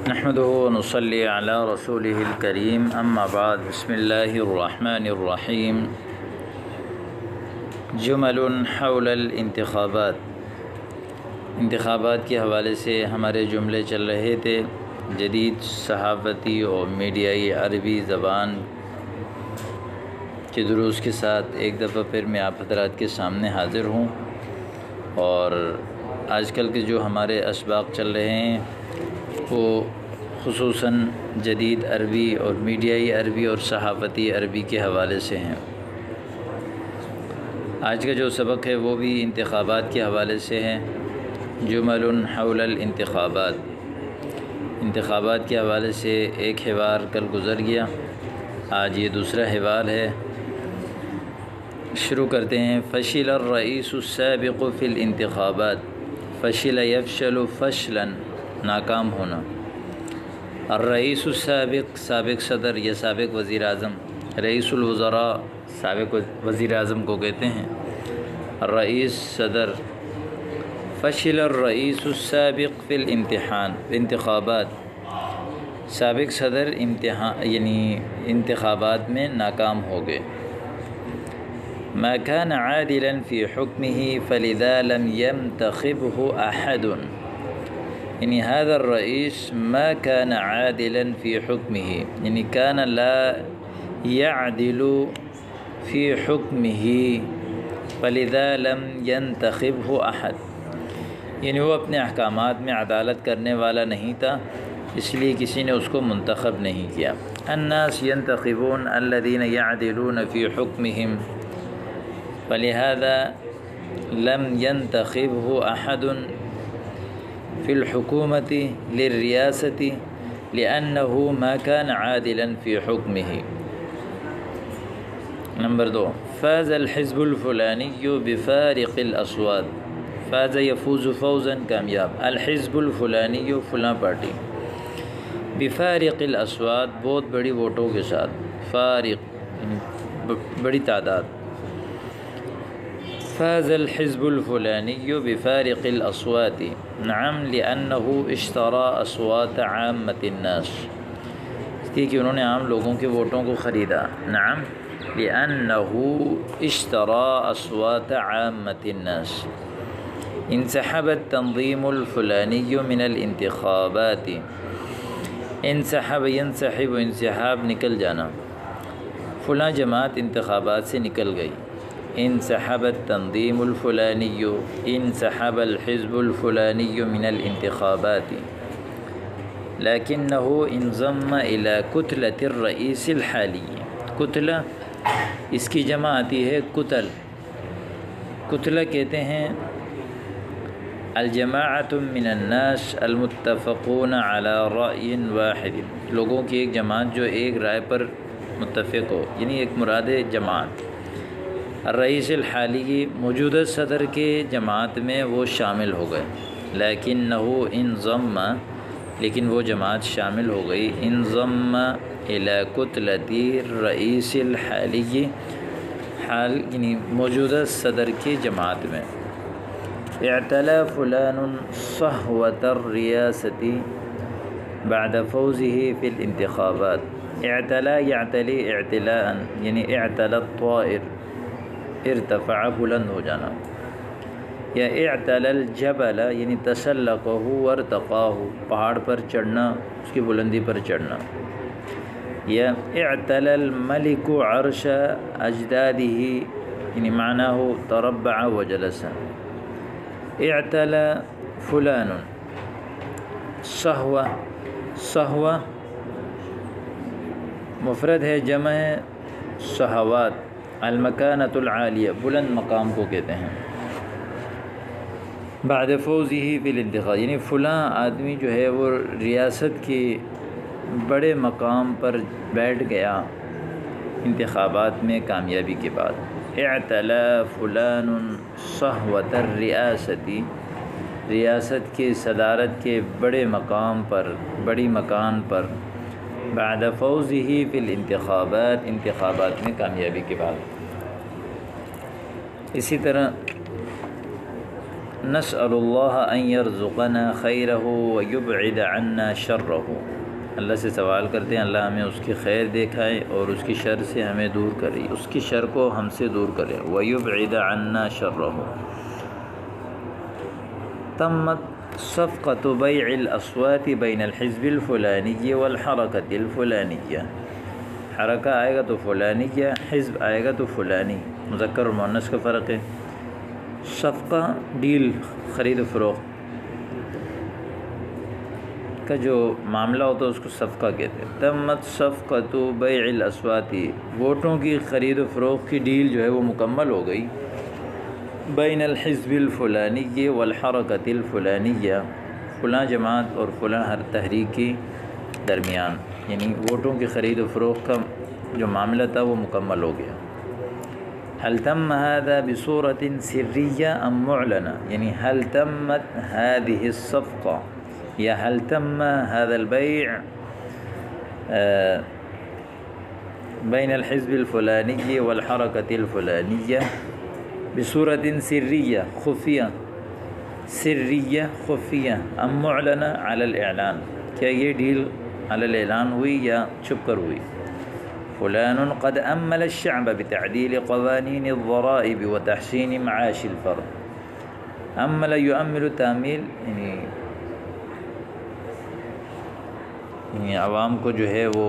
نحمده ونصلي على رسوله الكريم اما بعد بسم الله الرحمن الرحیم جمل حول الانتخابات انتخابات کے حوالے سے ہمارے جملے چل رہے تھے۔ جدید صحافتی اور میڈیائی عربی زبان کے دروس کے ساتھ ایک دفعہ پھر میں آپ حضرات کے سامنے حاضر ہوں، اور آج کل کے جو ہمارے اسباق چل رہے ہیں وہ خصوصاً جدید عربی اور میڈیائی عربی اور صحافتی عربی کے حوالے سے ہیں۔ آج کا جو سبق ہے وہ بھی انتخابات کے حوالے سے ہے۔ جمل حول الانتخابات، انتخابات کے حوالے سے ایک حوار کل گزر گیا، آج یہ دوسرا حوار ہے۔ شروع کرتے ہیں۔ فشل الرئیس السابق فی الانتخابات، فشل یفشل فشلا، ناکام ہونا۔ الرئیس السابق، سابق صدر یا سابق وزیر اعظم، رئیس الوزراء سابق وزیر اعظم کو کہتے ہیں، الرئیس صدر۔ فشل الرئیس السابق فی الامتحان، انتخابات، سابق صدر انتخابات میں ناکام ہو گئے۔ ما كان عادلا في حكمه فلذا لم ينتخبه أحد، یعنی هذا الرئيس ما كان عادلا في حكمه، یعنی كان لا يعدل في حكمه فلذا لم ينتخبه أحد، یعنی وہ اپنے احکامات میں عدالت کرنے والا نہیں تھا، اس لیے کسی نے اس کو منتخب نہیں کیا۔ الناس ينتخبون الذين يعدلون في حكمهم فلهذا لم ينتخبه أحد في الحكومة للرئاسة لأنه ما كان عادلا في حكمه۔ نمبر 2، فاز الحزب الفلاني بفارق الأصوات، فاز يفوز فوزا، کامیاب، الحزب الفلانی فلاں پارٹی، بفارق الاصوات بہت بڑی ووٹوں کے ساتھ، فارق بڑی تعداد، فاز الحزب الفلانی بفارق الاصوات، نعم لأنه اشترى اصوات عامة الناس، اس لیے کہ انہوں نے عام لوگوں کے ووٹوں کو خریدا، نعم لأنه اشترى اصوات عامة الناس۔ انسحب التنظیم الفلانی من الانتخابات، انسحب ينسحب انسحاب نکل جانا، فلاں جماعت انتخابات سے نکل گئی۔ انسحب التنظیم الفلانی، انسحب الحزب الفلانی من الانتخابات لكنه انضم إلى كتلة الرئيس الحالي، کتلہ اس کی جمع آتی ہے کتل، کتلہ کہتے ہیں الجماعۃ من الناس المتفقون على رأی واحد، لوگوں کی ایک جماعت جو ایک رائے پر متفق ہو، یعنی ایک مراد جماعت۔ الرئیس الحالی، موجودہ صدر کے جماعت میں وہ شامل ہو گئے، لیکنہ انضم، لیکن وہ جماعت شامل ہو گئی، انضم الی کتلۃ الرئیس الحالی، حال یعنی موجودہ صدر کی جماعت میں۔ اعتلی فلان صحوۃ الریاست بعد فوزه فی الانتخابات، اعتلی یعتلی اعتلاء، یعنی اعتلی الطائر، ارتفع بلند ہو جانا، یا اعتلی الجبل یعنی تسلقہ وارتقاہ، پہاڑ پر چڑھنا، اس کی بلندی پر چڑھنا، یا اعتلی الملک عرش اجدادہ یعنی معناہ تربع وجلس۔ اعتلی فلان صحوہ، صحوہ مفرد ہے، جمع ہے صحوات، المکانۃ العالیہ، بلند مقام کو کہتے ہیں۔ بعد فوزہ فی الانتخاب، یعنی فلاں آدمی جو ہے وہ ریاست کے بڑے مقام پر بیٹھ گیا انتخابات میں کامیابی کے بعد۔ اعتلی فلان صحوۃ الریاست، ریاست کے صدارت کے بڑے مقام پر، بڑی مکان پر، بعد فوزہ فی الانتخابات، انتخابات میں کامیابی کے بعد۔ اسی طرح نسأل اللہ ان یرزقنا خیرہ ویبعد عنا شرہ، اللہ سے سوال کرتے ہیں اللہ ہمیں اس کی خیر دکھائے اور اس کی شر سے ہمیں دور کرے، اس کی شر کو ہم سے دور کرے۔ ویبعد عنا شرہ۔ تمت صفقۃ بیع الاصوات بین الحزب الفلانی والحرکۃ الفلانیہ، حرکہ آئے گا تو فلانیہ، حزب آئے گا تو فلانی، مذکر اور مؤنث کا فرق ہے۔ صفقہ ڈیل، خرید و فروخت کا جو معاملہ ہوتا ہے اس کو صفقہ کہتے ہیں۔ تمت صفقۃ بیع الاصوات، ووٹوں کی خرید و فروخت کی ڈیل جو ہے وہ مکمل ہو گئی، بین الحزب الفلانی والحرکۃ الفلانیہ، فلاں جماعت اور فلاں ہر تحریک کے درمیان، یعنی ووٹوں کی خرید و فروخت کا جو معاملہ تھا وہ مکمل ہو گیا۔ هل تم هذا بصورة سرية ام معلنة، یعنی هل تمت هذه الصفقة یا هل تم هذا البيع بين الحزب الفلاني والحركة الفلانية بصورة سرية خفية، سرية خفية ام معلنة على الإعلان، کیا یہ ڈیل على الإعلان ہوئی یا چھپ کر ہوئی؟ فلان قد أمل الشعب بتعديل قوانين الضرائب وتحسين معاش الفرد، أمل يؤمل تأمیل، یعنی عوام کو جو ہے وہ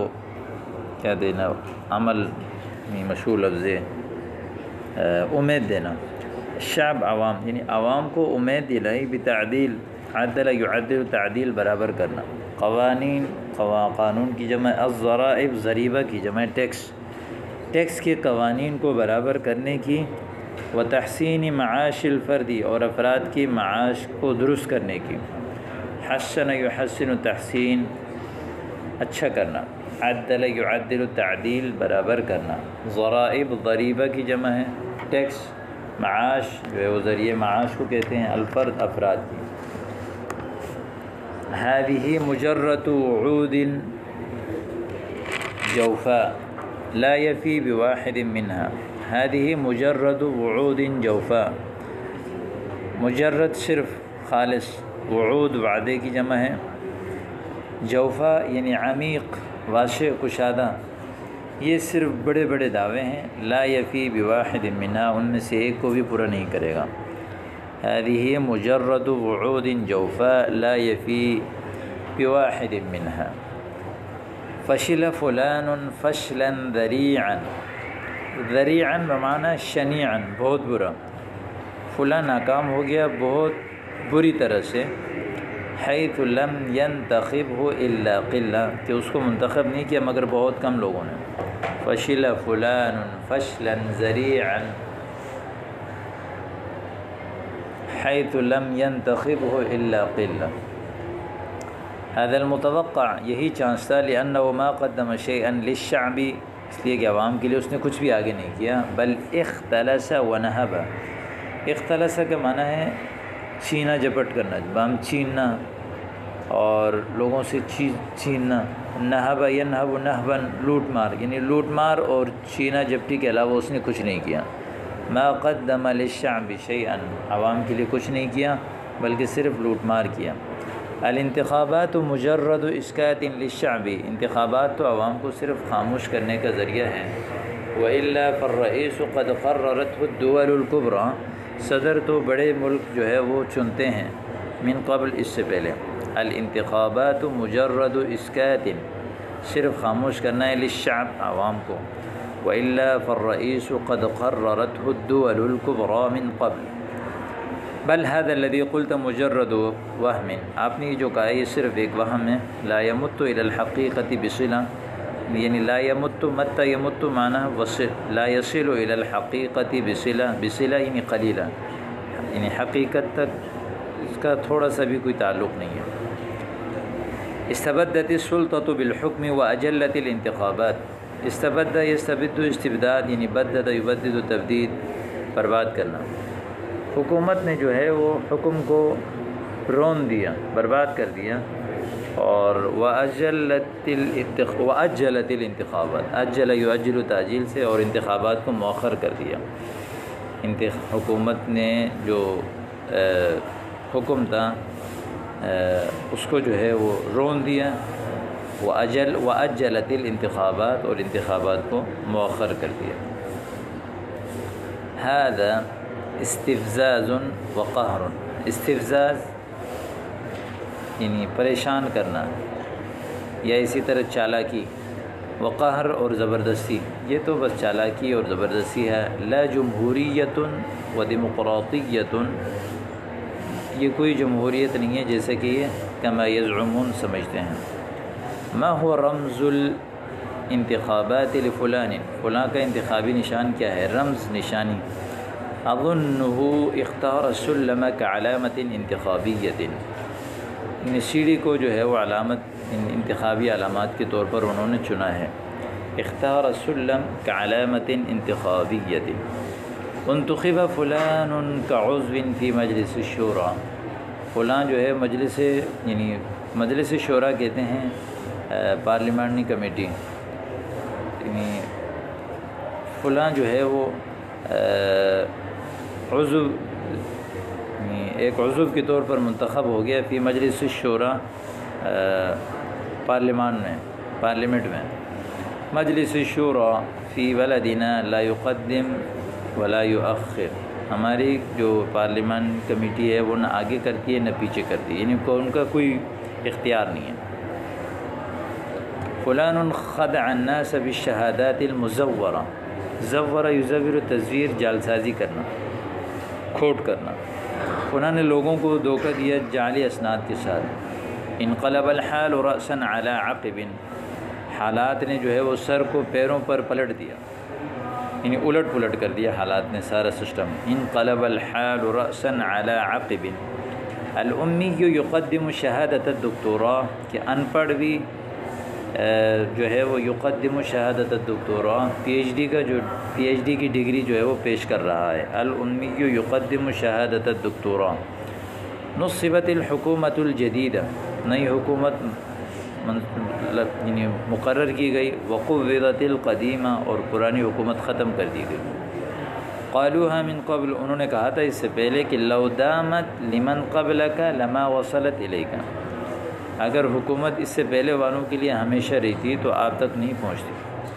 کیا دینا، عمل مشہور لفظ ہے، امید دینا، شعب عوام، یعنی عوام کو امید دلائی، بتعدیل، عدل یعدل، تعدیل برابر کرنا، قوانین، قانون کی جمع، الضرائب ضریبہ کی جمع، ٹیکس کے قوانین کو برابر کرنے کی، و تحسین معاش الفردی، اور افراد کی معاش کو درست کرنے کی، حسن یحسن تحسین اچھا کرنا، عدل یعدل تعدیل برابر کرنا، ضرائب ضریبہ کی جمع ہے، ٹیکس، معاش جو ہے وہ ذریعہ معاش کو کہتے ہیں، الفرد افراد کی۔ هذه مجرد وعود جوفاء لا يفي بواحد منها، هذه مجرد وعود جوفاء، مجرد صرف خالص، وعود وعدے کی جمع ہے، جوفا یعنی عمیق، واسع، کشادہ، یہ صرف بڑے بڑے دعوے ہیں، لا یفی بواحد منها، ان میں سے ایک کو بھی پورا نہیں کرے گا۔ هذه مجرد وعود جوفاء لا يفي بواحد منها۔ فشل فلان فشلا ذريعا، ذریعا بمعنی شنیعا، بہت برا، فلاں ناکام ہو گیا بہت بری طرح سے، حیث لم ينتخبه الا قلہ، کہ اس کو منتخب نہیں کیا مگر بہت کم لوگوں نے۔ فشل فلان فشلا ذریعا حیث لم ينتخبه الا قلہ، هذا المتوقع، یہی چانس تھا، لأنه ما قدم شيئا للشعب، اس لیے کہ عوام کے لیے اس نے کچھ بھی آگے نہیں کیا، بل اختلس ونہب، اختلس کا معنی ہے چھینا جھپٹ کرنا، بام چھیننا اور لوگوں سے چھیننا، نہب ینہب نہبا، لوٹ مار، یعنی لوٹ مار اور چھینا جھپٹی کے علاوہ اس نے کچھ نہیں کیا۔ ما قدم للشعب شیئا، عوام کے لیے کچھ نہیں کیا بلکہ صرف لوٹ مار کیا۔ الانتخابات مجرد اسکات للشعب، انتخابات تو عوام کو صرف خاموش کرنے کا ذریعہ ہے۔ وإلا فالرئیس قد قررته الدول الكبرى، صدر تو بڑے ملک جو ہے وہ چنتے ہیں، من قبل، اس سے پہلے۔ الانتخابات مجرد اسکات، صرف خاموش کرنا ہے، للشعب، عوام کو۔ وإلا فالرئيس قد قررته الدول الكبرى من قبل، بل هذا الذي قلت مجرد وهم، آپ نے جو کہا یہ صرف ایک وہم ہے، لا يمت إلى الحقيقة بصلة، یعنی لا يمت، مت يمت معنی وصل، لا يصل إلى الحقيقة بصلة، بصلة یعنی قلیلہ، یعنی حقیقت تک اس کا تھوڑا سا بھی کوئی تعلق نہیں ہے۔ استبدت السلطة بالحكم وأجلت الانتخابات، استبد یستبد استبداد، یعنی بدد یبدد تبدید، برباد کرنا، حکومت نے جو ہے وہ حکم کو رون دیا، برباد کر دیا، اور وأجلت الانتخابات، اجل یؤجل تعجیل سے، اور انتخابات کو مؤخر کر دیا۔ حکومت نے جو حکم تھا اس کو جو ہے وہ رون دیا، وَأَجَّلَتِ الانتخابات، اور انتخابات کو مؤخر کر دیا۔ هذا استفزاز وقہر، استفزاز یعنی پریشان کرنا یا اسی طرح چالاکی، وقہر اور زبردستی، یہ تو بس چالاکی اور زبردستی ہے۔ لا جمہوریت و ڈیمقراطیت، یہ کوئی جمہوریت نہیں ہے جیسے کہ یہ کما یزعمون سمجھتے ہیں۔ ما هو رمز الانتخابات لفلان، فلاں کا انتخابی نشان کیا ہے؟ رمز، نشانی۔ اظنه اختار السلم كعلامة انتخابیت، سیڑھی کو جو ہے وہ علامت، انتخابی علامات کے طور پر انہوں نے چنا ہے۔ اختار السلم كعلامة انتخابیت۔ انتخب فلان كعضو في مجلس الشورى، فلاں جو ہے مجلس، یعنی مجلس شورا کہتے ہیں پارلیمانی کمیٹی، یعنی فلاں جو ہے وہ عضو، ایک عضو کے طور پر منتخب ہو گیا فی مجلس الشورا، پارلیمنٹ میں۔ مجلس الشورا فی بلدنا لا يقدم ولا يؤخر، ہماری جو پارلیمان کمیٹی ہے وہ نہ آگے کرتی ہے نہ پیچھے کرتی ہے، یعنی ان کا کوئی اختیار نہیں ہے۔ فلان خدع الناس بالشہادات المزورہ، زور یزور تزویر، جعل سازی کرنا، کھوٹ کرنا۔ فلاں نے لوگوں کو دھوکہ دیا جعلی اسناد کے ساتھ۔ انقلب الحال رأسا علی عقب، حالات نے جو ہے وہ سر کو پیروں پر پلٹ دیا، یعنی الٹ پلٹ کر دیا حالات نے سارا سسٹم۔ انقلب الحال رأسا علی عقب۔ الامی یقدم شہادت الدکتورا، کہ ان پڑھ بھی جو ہے وہ یقدم شہادت الدکتورا، پی ایچ ڈی کا جو پی ایچ ڈی کی ڈگری جو ہے وہ پیش کر رہا ہے۔ الامی یقدم شہادت الدکتورا۔ نصبت الحکومت الجدیدہ، نئی حکومت یعنی مقرر کی گئی۔ وقوّضت القدیمہ، اور پرانی حکومت ختم کر دی گئی۔ قالوها من قبل، انہوں نے کہا تھا اس سے پہلے کہ لو دامت لمن قبلک لما وصلت الیک، اگر حکومت اس سے پہلے والوں کے لیے ہمیشہ رہتی تو آپ تک نہیں پہنچتی۔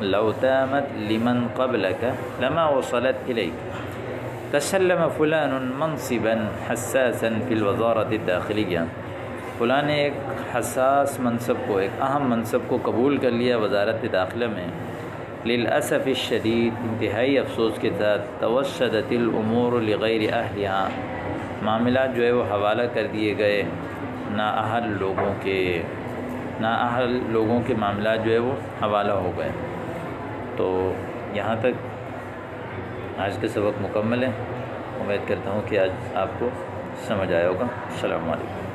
لو دامت لمن قبلک لما وصلت الیک۔ تسلم فلان منصبا حساسا فی الوزارۃ الداخلیہ، فلاں نے ایک حساس منصب کو، ایک اہم منصب کو قبول کر لیا وزارت داخلہ میں۔ للاسف الشدید، انتہائی افسوس کے ساتھ، توسدت الامور لغیر اہلہا، معاملات جو ہے وہ حوالہ کر دیے گئے نااہل لوگوں کے معاملات جو ہے وہ حوالہ ہو گئے۔ تو یہاں تک آج کا سبق مکمل ہے۔ امید کرتا ہوں کہ آج آپ کو سمجھ آیا ہوگا۔ السلام علیکم۔